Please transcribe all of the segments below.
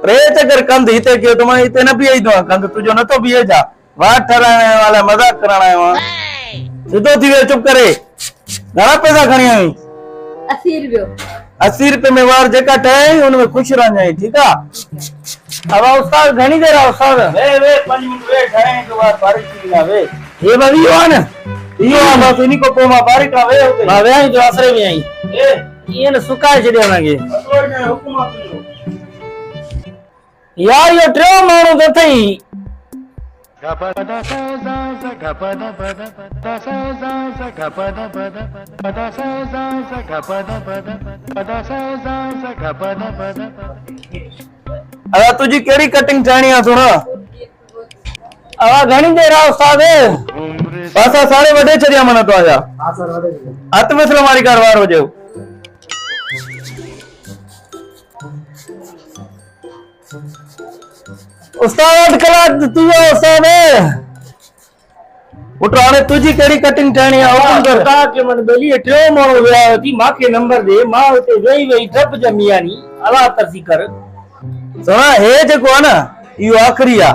प्रेत अगर कंध हिते क्यों तो मैं हिते न बीहे दो कंध तुझो न तो बीहे जा वाट ठराने वाला मजाक कराना है वहां सीधो थी वे चुप करे घणा पैसा खणी आई 80 रुपयो 80 रुपए में वार जेका ठहे उनमें खुश रह जाए ठीक है अब उस्ताद घणी देर आ उस्ताद वे 5 मिनट वे ठहे के बाद बारिश थी ना वे ये बवी हो न यो बस इनी को पोमा बारिश का वे होते हां वे आई जो आसरे में आई ये न सुकाए छड़े वणगे हुकुम यार यो ट्रो मानो तो थई अरे तुझी केड़ी कटिंग चाहनी है सुनो अब घणी देर आ उस्ताद पासा सारे वडे छरिया मने तो आजा हां सर वडे हाथ में मारी कारवार हो जाओ उस्ताद कला तुझो उस्ताद उठाने तुझी केड़ी कटिंग ठाणी है हुकुम कर ता के मन बेली ट्रो मानो व्या थी माके नंबर दे मां उते वेई वेई ठप जमियानी अला तरसी कर सुना हे जको ना यो आखरी आ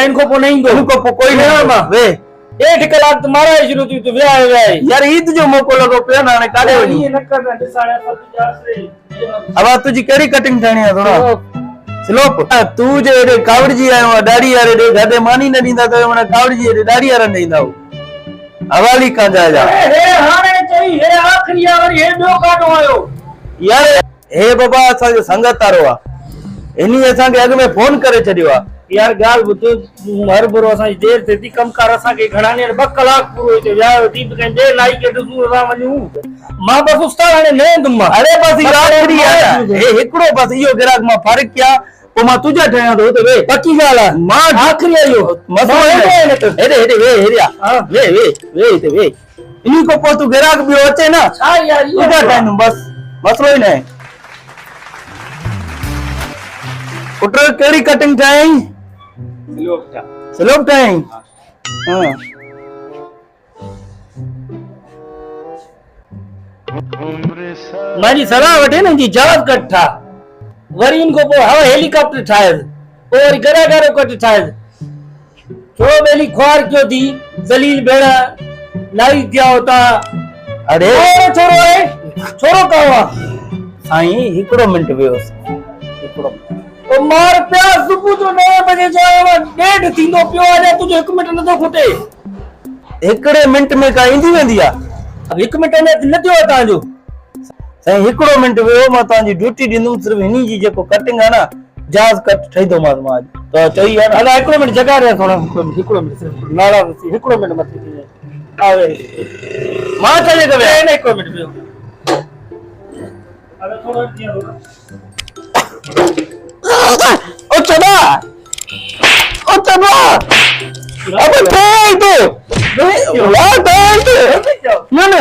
इनको पो नहीं दो इनको पो कोई नहीं मां वे 1 कलाक तुम्हारा शुरू थी तो व्या वे यार ईद जो मौको लगो पे ना ने काले वनी ये न कर दिसाया सब जा अब तुझी केड़ी कटिंग ठाणी है सुनो स्लोप तू जे रे कावड़ जी आयो दाढ़ी यारे रे गदे मानी न दींदा तो मने कावड़ जी रे दाढ़ी यारे दींदा हवाली का जा हे हाने चई हे आखरी आवर हे दो काटो आयो यार हे बाबा असा जो संगत तारो आ इनी असा के अग में फोन करे छडियो आ यार गाल बुत हर बुरो असा देर से ती कम कर असा के घणा ने 2 कलाक पूरो ते या ती के दे लाई के दूर रा वणू मां बस उस्ताद ने ने तुम अरे बस आखरी आ हे एकड़ो बस यो गिराक मा फर्क क्या ओ मां तुझा ठया तो वे पक्की गाल है मां आखरी आयो मसो है तो हेरे वे हेरिया वे ते वे इनी को पो तू गिराक भी होचे ना हां यार यो तुझा टाइम बस मसलो ही नहीं उटर केड़ी कटिंग टाइम स्लोप टाइम हां मारी सलाह वठे न जी जवाब कट्ठा वरी इनको पो हवा हेलीकॉप्टर ठायद और गरागारो कट ठायद छो बेली ख्वार क्यों थी जलील बेड़ा लाई दिया होता अरे छोरो है छोरो कहवा साईं हिकड़ो मिनट वेओ हिकड़ो ओ मार प्या सुबह जो 9 बजे जावा 1:30 थींदो पियो आ तुझे 1 मिनट न तो खुटे एकड़े मिनट में का इंदी वेंदी आ अब 1 मिनट में न थियो ता जो साईं हिकड़ो मिनट वेओ मा ता जी ड्यूटी दिनु सिर्फ हिनी जी जेको कटिंग आ ना जाज कट ठई दो मां आज तो चई यार हला 1 मिनट जगा रे थोड़ा हिकड़ो मिनट सिर्फ नाला 1 मिनट मत थी आवे मां चले गवे ने 1 मिनट वेओ अबे थोड़ा दिया होगा ओ चला अबे दे दो ना ना